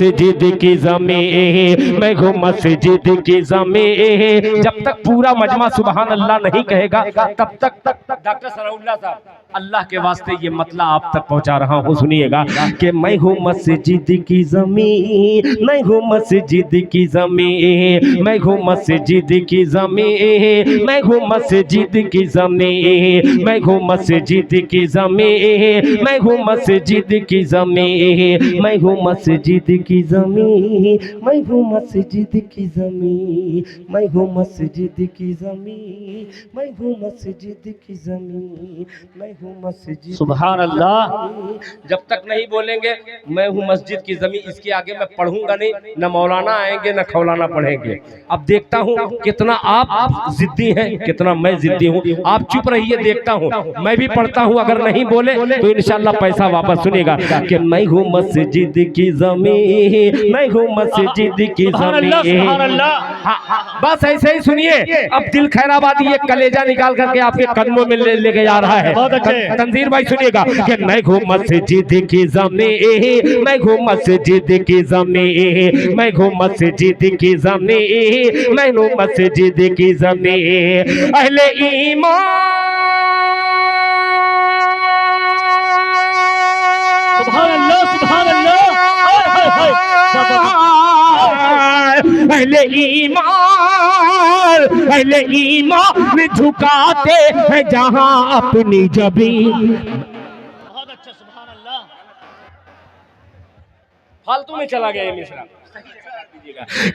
मस्जिद की ज़मीं, मैं हूँ मस्जिद की ज़मीं। जब तक पूरा मजमा सुभान अल्लाह नहीं कहेगा तब तक डॉक्टर सनाउल्लाह साहब अल्लाह के वास्ते ये मतला आप तक पहुंचा रहा हूँ, सुनिएगा कि मैं हूँ मस्जिद की ज़मीं, मैं हूँ मस्जिद की ज़मीं, मैं हूँ मस्जिद की ज़मीं, मैं हूँ मस्जिद की ज़मीं, मैं हूँ मस्जिद की ज़मीं, मैं हूँ मस्जिद की ज़मीं, मैं हूँ मस्जिद की ज़मीं, मैं हूँ मस्जिद की ज़मीं, मैं हूँ मस्जिद की ज़मीं, मैं हूँ मस्जिद की ज़मीं, मैं हूँ मस्जिद। सुभान अल्लाह। जब तक नहीं बोलेंगे मैं हूँ मस्जिद की ज़मीं, इसके आगे मैं पढ़ूंगा नहीं, न मौलाना आएंगे न खौलाना पढ़ेंगे। अब देखता हूँ कितना आप जिद्दी हैं, कितना मैं जिद्दी हूँ। आप चुप रहिए, देखता हूँ, मैं भी पढ़ता हूँ, अगर नहीं बोले तो इंशाल्लाह पैसा वापस। सुनेगा कि मैं हूँ मस्जिद की ज़मीं, मैं हूँ मस्जिद की ज़मीं। हाँ, बस ऐसे ही सुनिए। अब दिल खैराबादी ये कलेजा निकाल करके आपके कदमों में लेके जा रहा है। तंजीर भाई सुनिएगा कि मैं हूँ मस्जिद की ज़मीं, मैं हूँ मस्जिद की ज़मीं, मैं हूँ मस्जिद की ज़मीं, मैं हूँ मस्जिद की ज़मीं। अहले ईमान, सुभान अल्लाह, सुभान अल्लाह। अहले ईमान, अहले ईमान झुकाते हैं जहां अपनी जबीं। बहुत अच्छा, सुभान अल्लाह। फालतू में चला गया ये मिश्रा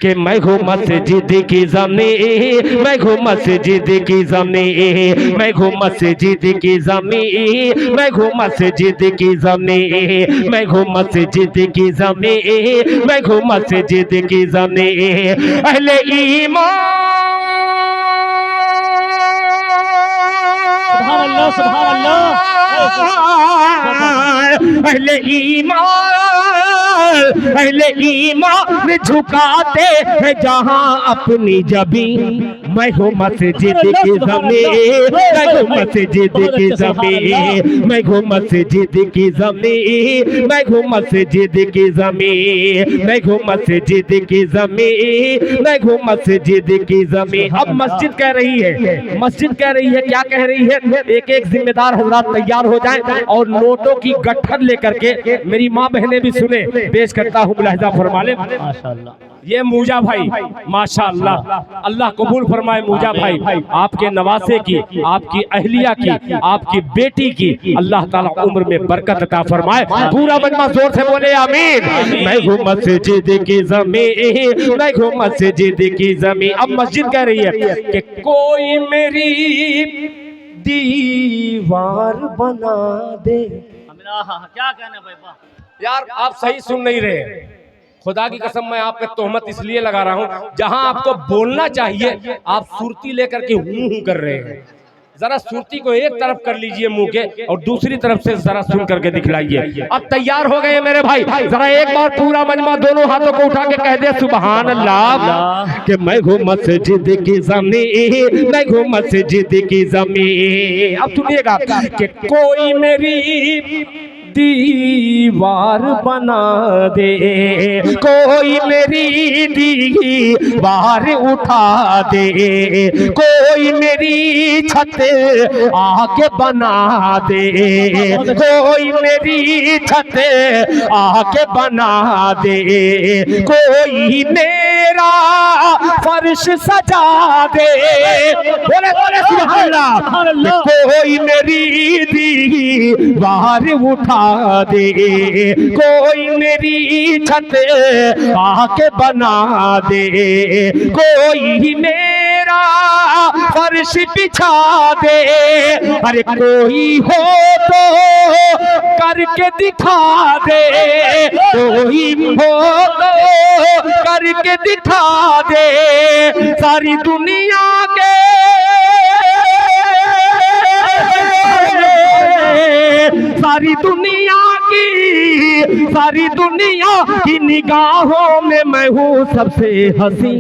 कि मैं हूँ मस्जिद की ज़मीं, मैं हूँ मस्जिद की ज़मीं, मैं हूँ मस्जिद की ज़मीं, मैं हूँ मस्जिद की ज़मीं, मैं हूँ मस्जिद की ज़मीं, मैं हूँ मस्जिद की ज़मीं। अहले ईमान, सुभान अल्लाह, सुभान अल्लाह। अहले ईमान, अहले ईमान झुकाते हैं जहां अपनी जबीं। मैं हूँ मस्जिद की ज़मीं, मैं हूँ मस्जिद की ज़मीं, मैं हूँ मस्जिद की ज़मीं, मैं हूँ मस्जिद की ज़मीं, मैं हूँ मस्जिद की ज़मीं, मैं हूँ मस्जिद की ज़मीं। अब मस्जिद कह रही है, मस्जिद कह रही है, क्या कह रही है? एक एक जिम्मेदार हजरात तैयार हो जाएं और नोटों की गट्ठर लेकर के, मेरी माँ बहनें भी सुने, पेश करता हूँ मुलाहिजा फरमा ले। माशाअल्लाह। ये मूजा भाई माशाअल्लाह, अल्लाह कबूल फरमाए। मूजा भाई आपके नवासे की, आपकी अहलिया की, आपकी बेटी की अल्लाह ताला उम्र में बरकत अता फरमाए। पूरा मजमा जोर से बोले आमीन। मैं हूँ मस्जिद की ज़मीं, मैं हूँ मस्जिद की ज़मीं। अब मस्जिद कह रही है कि कोई मेरी दीवार बना दे। क्या कहना भाई, वाह। यार आप सही सुन नहीं रहे, खुदा की कसम मैं आप पे तोहमत इसलिए लगा रहा हूं, जहां आपको बोलना चाहिए आप सुरती लेकर के हूं कर रहे हैं। जरा सुरती को एक तरफ कर लीजिए मुंह के और दूसरी तरफ से जरा सुन करके दिखलाइए। अब तैयार हो गए मेरे भाई, जरा एक बार पूरा मजमा दोनों हाथों को उठा के कह दे सुभान अल्लाह कि मैं हूँ मस्जिद की ज़मीं, मैं हूँ मस्जिद की ज़मीं। अब सुनिएगा कि कोई मेरी दीवार बना दे, कोई मेरी दीवार उठा दे, कोई मेरी छत आके बना दे, कोई मेरी छत आके बना दे, कोई मेरा फर्श सजा दे। बोले बोले सुभान अल्लाह। कोई मेरी दीवार उठा दे, कोई मेरी छत आके बना दे, कोई मेरा फर्श बिछा दे। अरे कोई हो तो करके दिखा दे, कोई हो तो करके दिखा दे। सारी दुनिया के सारी दुनिया की, सारी दुनिया की निगाहों में मैं हूँ सबसे हंसी,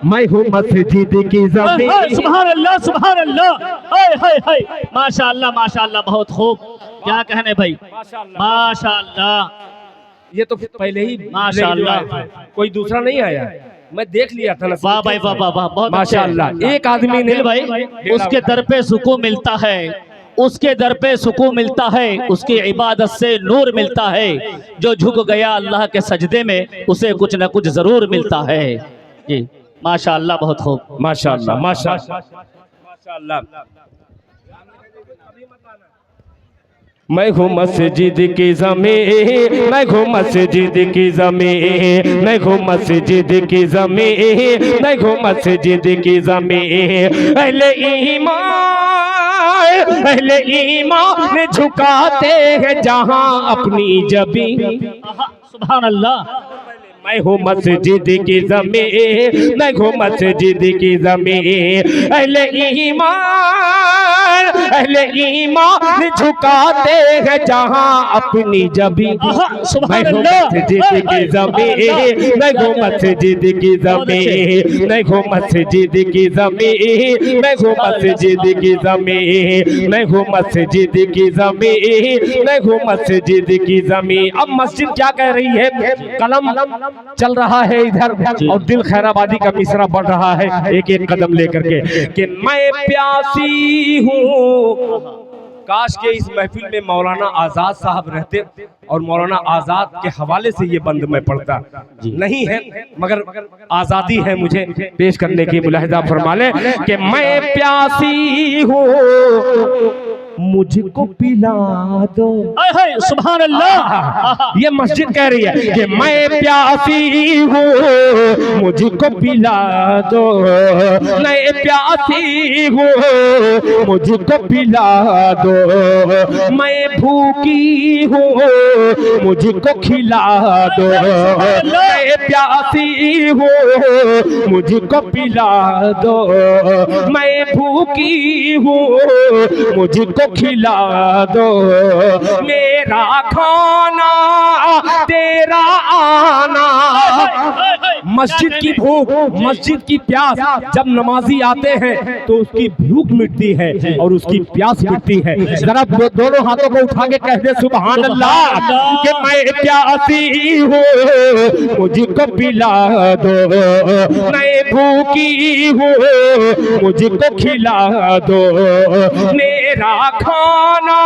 मैं हूँ मस्जिद की ज़मीं। सुभान अल्लाह, सुभान अल्लाह। हाय हाय हाय, माशाअल्लाह माशाअल्लाह, बहुत खूब। क्या कहने भाई, माशाअल्लाह। ये तो पहले ही माशाअल्लाह। कोई दूसरा नहीं आया, मैं देख लिया था ना। वाह भाई वाह वाह वाह, बहुत माशाअल्लाह। एक आदमी ने दिल भाई, उसके दर पे सुकून मिलता है, उसके दर पे सुकून मिलता है, उसकी इबादत से नूर मिलता है। जो झुक गया अल्लाह के सजदे में, उसे कुछ न कुछ जरूर मिलता है। जी माशाअल्लाह, बहुत खूब। माशाअल्लाह माशाअल्लाह। मैं हूँ मस्जिद की ज़मीन, मैं हूँ मस्जिद की ज़मीन, मैं हूँ मस्जिद की ज़मीन, मैं हूँ मस्जिद की ज़मीन। अहले ईमान झुकाते हैं जहाँ अपनी जबीन। सुभान अल्लाह। मैं हूँ मस्जिद की ज़मीन, मैं हूँ मस्जिद की ज़मीन। अहले ईमान झुकाते हैं जहाँ अपनी जबीन। मैं हूँ मस्जिद की ज़मीन, मैं हूँ मस्जिद की ज़मीन, मैं हूँ मस्जिद की ज़मीन, मैं हूँ मस्जिद की ज़मीन, मैं हूँ मस्जिद की ज़मीन, मैं हूँ मस्जिद की ज़मीन। अब मस्जिद क्या कह रही है? कलम चल रहा है इधर और दिल खैराबादी का मिसरा बढ़ रहा है एक एक कदम लेकर के कि मैं प्यासी हूँ। काश के इस महफिल में मौलाना आजाद साहब रहते और मौलाना आजाद के हवाले से ये बंद मैं पढ़ता। नहीं है मगर आजादी है मुझे पेश करने की। मुलाहिजा फरमा ले कि मैं प्यासी हूँ, मुझको पिला दो। सुभान अल्लाह। ये मस्जिद कह रही है कि मैं प्यासी हूँ, मुझको पिला दो। मैं प्यासी हूँ, मुझको पिला दो। मैं भूखी हूँ, मुझको खिला दो। मैं प्यासी हूँ, मुझको पिला दो। मैं भूखी हूँ, मुझको खिला दो। मेरा खाना तेरा आना। मस्जिद की भूख, मस्जिद की प्यास, जब नमाजी आते हैं तो उसकी भूख मिटती है और उसकी प्यास मिटती है। जरा दोनों हाथों को उठा के कह दे सुभान अल्लाह कि मैं प्यासी हूँ, मुझको पिला दो। मैं भूखी हूँ, मुझको खिला दो। मेरा खाना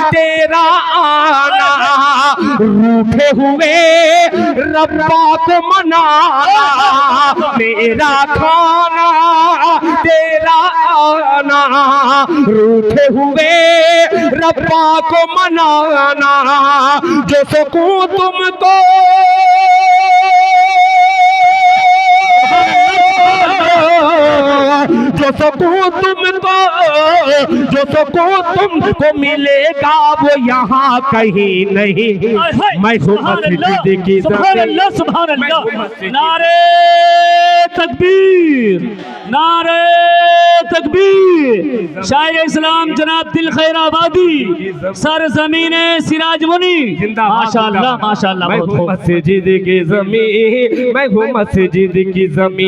तेरा आना, रूठे हुए रब्बा को मनाना। मेरा खाना तेरा आना, रूठे हुए रब्बा को मनाना। जो सुकून तुमको जो तुमको मिलेगा वो यहाँ कहीं नहीं। मैं हूँ मस्जिद की ज़मीन। सुभान अल्लाह। नारे तकबीर, नारे तकबीर। शायर इस्लाम जनाब दिल खैराबादी, सर ज़मीने सिराज मुनी। माशाअल्लाह माशाअल्लाह। मैं हूँ मस्जिद की ज़मीन, मैं हूँ मस्जिद की ज़मीन।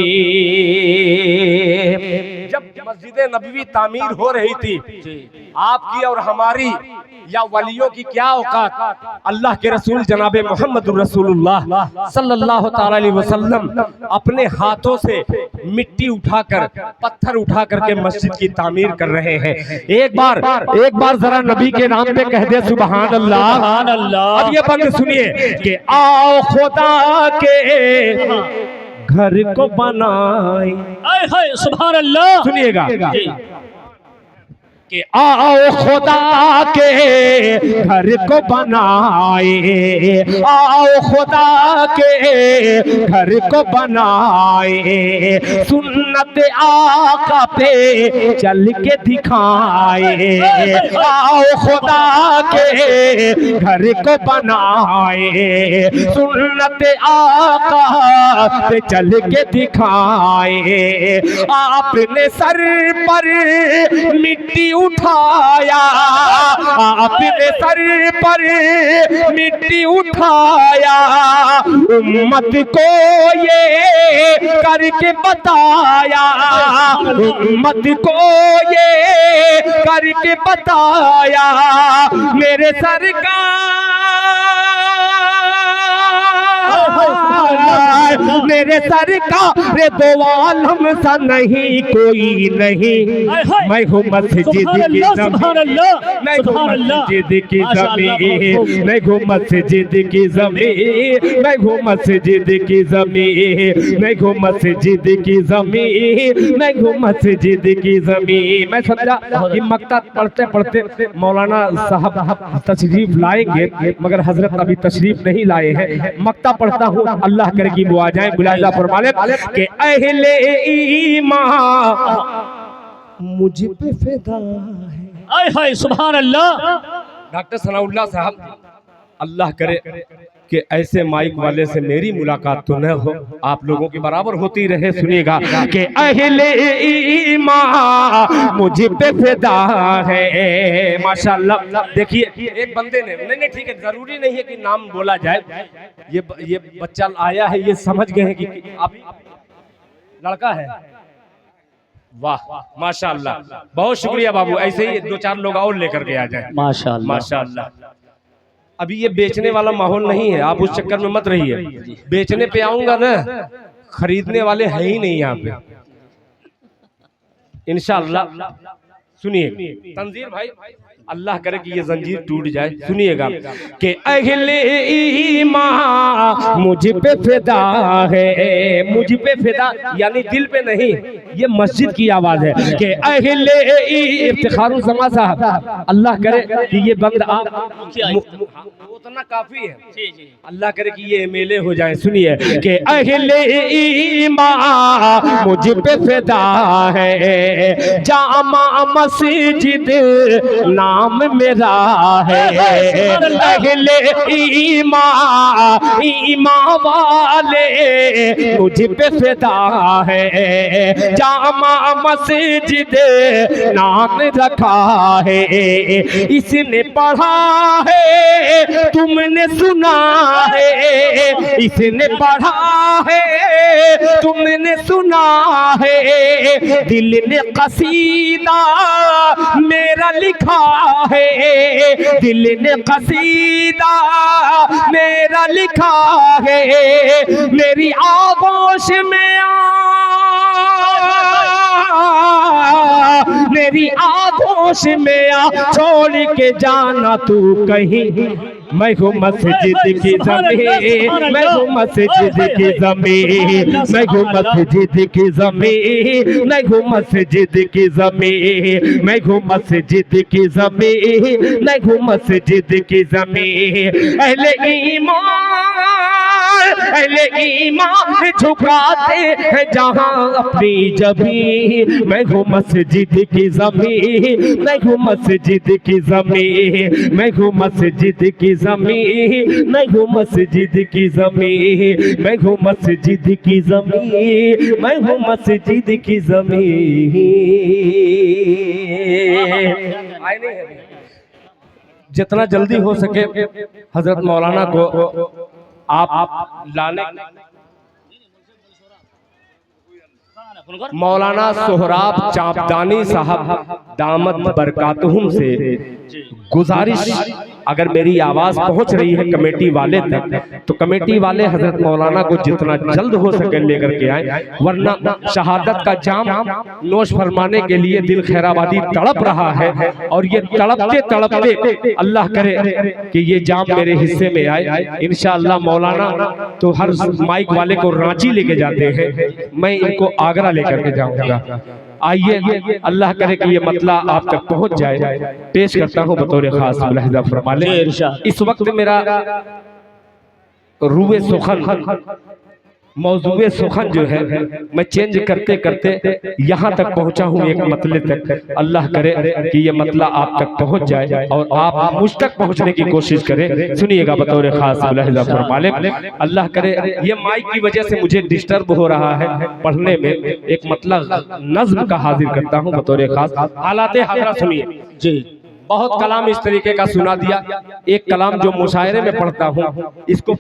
जब मस्जिद नबवी तामीर हो रही थी, आपकी और हमारी या वलियों की क्या औकात। अल्लाह के रसूल जनाबे मोहम्मद रसूलुल्लाह सल्लल्लाहु ताला अलैहि वसल्लम अपने हाथों से मिट्टी उठाकर, पत्थर उठा करके मस्जिद की तामीर कर रहे हैं। एक बार जरा नबी के नाम पे कह दे सुभान अल्लाह। सुभान अल्लाह। अब ये बंद सुनिए कि आओ खुदा के घर को बनाए। सुभान अल्लाह। सुनिएगा कि आओ खुदा के घर को बनाए, आओ खुदा के घर को बनाए। सुन्नत आका पे चल के दिखाए। आओ खुदा के घर को बनाए, सुन्नत आका पे चल के दिखाए। आपने सर पर मिट्टी उठाया, अपने सर पर मिट्टी उठाया। उम्मत को ये करके बताया, उम्मत को ये करके बताया। मेरे सरकार मेरे सरकार दो आलम सा नहीं कोई नहीं। मैं हूँ मस्जिद की ज़मीन, मैं हूँ मस्जिद की ज़मीन, मैं हूँ मस्जिद की ज़मीन, मैं हूँ मस्जिद की ज़मीन, मैं हूँ मस्जिद की ज़मीन, मैं हूँ मस्जिद की ज़मीन। मैं समझा कि मक्ता पढ़ते पढ़ते मौलाना साहब तशरीफ लाएंगे, मगर हजरत अभी तशरीफ नहीं लाए हैं। मक्ता पढ़ता हूँ, अल्लाह करे कि वो आ जाए। मुलाहिजा फरमा ले कि अहले ईमान मुझ पे फिदा है। आय हाय सुभान अल्लाह। डॉक्टर सनाउल्लाह साहब, अल्लाह करे कि ऐसे माइक वाले से मेरी मुलाकात तो न हो, आप लोगों के बराबर होती रहे। सुनिएगा कि अहले ईमान मुझ पे फिदा है। माशाअल्लाह। देखिए एक बंदे ने, नहीं ठीक है, जरूरी नहीं है कि नाम बोला जाए। ये बच्चा आया है, ये समझ गए हैं कि आप लड़का है। वाह माशाअल्लाह, बहुत शुक्रिया बाबू। ऐसे ही 2-4 लोग और लेकर के आ जाए। माशाअल्लाह माशाअल्लाह। अभी ये बेचने वाला माहौल नहीं है, आप उस चक्कर में मत रहिए। बेचने पे आऊंगा ना, खरीदने वाले हैं ही नहीं यहाँ पे इंशाअल्लाह। सुनिए तंजीर भाई, अल्लाह करे कि ये जंजीर टूट जाए। सुनिएगा कि अहले ईमान मुझ पे फिदा है, मुझ पे फिदा यानी दिल पे नहीं, ये मस्जिद की आवाज है कि अहले इफ्तिखारुल जमा साहब, अल्लाह करे कि ये बंद उतना काफी है, अल्लाह करे कि ये एमएलए हो जाए। सुनिए कि अहले ईमान मुझ पे फिदा है, जामा मस्जिद नाम मेरा है। अहले ईमान ईमान वाले मुझ पे फिदा है, जामा मस्जिद नाम रखा है। इसने पढ़ा है तुमने सुना है, इसने पढ़ा है तुमने सुना है। दिल ने कसीदा मेरा लिखा है, दिल ने कसीदा मेरा लिखा है। मेरी आगोश में मेरी आगोश में छोड़ के जाना तू कहीं। मैं हूँ मस्जिद की ज़मीन, मैं हूँ मस्जिद की ज़मीन, मैं हूँ मस्जिद की ज़मीन, मैं हूँ मस्जिद की ज़मीन, मैं हूँ मस्जिद की ज़मीन, मैं हूँ मस्जिद की ज़मीन। अहले ईमान झुकाते हैं जहाँ अपनी जमीन। मैं हूँ मस्जिद की ज़मीन, मैं हूँ मस्जिद की ज़मीन, मैं हूँ मस्जिद की ज़मीन, मैं हूँ मस्जिद की ज़मीन, मैं हूँ मस्जिद की ज़मीन, मैं हूँ मस्जिद की ज़मीन। जितना जल्दी हो सके हजरत मौलाना को आप लाने। मौलाना सोहराब चापदानी साहब दामत बरकातहुम से गुजारिश, अगर मेरी आवाज पहुंच रही है कमेटी वाले तक, तो कमेटी वाले हजरत मौलाना को जितना जल्द हो सके लेकर के आए, वरना शहादत का जाम नोश फरमाने के लिए दिल खैराबादी तड़प रहा है। और ये तड़पते तड़पते अल्लाह करे कि ये जाम मेरे हिस्से में आए इंशाअल्लाह। मौलाना तो हर माइक वाले को रांची लेके जाते हैं, मैं इनको आगरा लेकर के जाऊंगा। आइए अल्लाह करे कि ये मतला आप तक पहुंच जाए। पेश करता हूं बतौर खास मुलाहिजा फरमा ले। इस वक्त मेरा रूए सुखन मौजूए सुखन जो है मैं चेंज करते करते यहाँ तक पहुँचा हूँ एक मतले तक। अल्लाह करे कि ये मतला आप तक पहुँच जाए और आप मुझ तक पहुँचने की कोशिश करें। सुनिएगा बतौर खास मुलाहिजा फरमा ले। अल्लाह करे ये माइक की वजह से मुझे डिस्टर्ब हो रहा है पढ़ने में, एक मतला नज्म का हाजिर करता हूँ बतौर खास। हालाते हाजरा सुनिए जी। बहुत कलाम इस तरीके का सुना दिया, एक कलाम जो मुशायरे में पढ़ता हूँ इसको